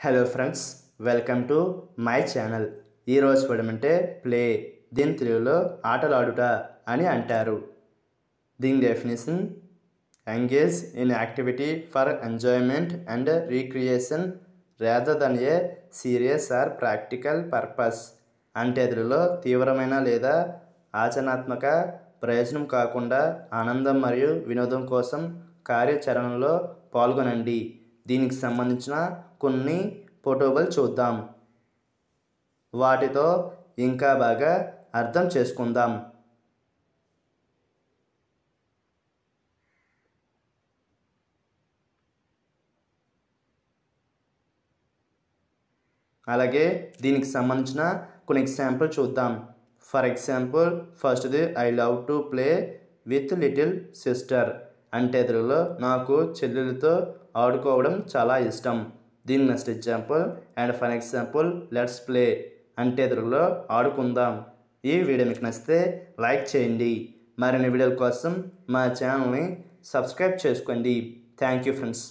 Hello friends, welcome to my channel. ఈరోజు పడమంటే play, దీని తెలుగులో ఆటలాడుట అని అంటారు. దీని definition: engage in activity for enjoyment and recreation rather than a serious or practical purpose. అంటే తెలుగులో తీవ్రమైన లేదా ఆచరణాత్మక ప్రయోజనం కాకుండా ఆనందం మరియు వినోదం కోసం కార్యాచరణలో పాల్గొనండి. దీనికి సంబంధించిన కొన్ని ఫోటోలు చూద్దాం. వాటితో ఇంకా బాగా అర్థం చేసుకుందాం. అలాగే దీనికి సంబంధించిన కొన్ని ఎగ్జాంపుల్ చూద్దాం. ఫర్ ఎగ్జాంపుల్, ఫస్ట్ది I love to play with little sister. అంటే తెలుగులో నాకు చెల్లెలతో ఆడుకోవడం చాలా ఇష్టం. దీని next example and for example let's play. అంటే తెలుగులో ఆడుకుందాం. ఈ వీడియో మీకు నచ్చితే లైక్ చేయండి. మరిన్ని వీడియోల కోసం మా ఛానల్ని సబ్స్క్రైబ్ చేసుకోండి. Thank you friends.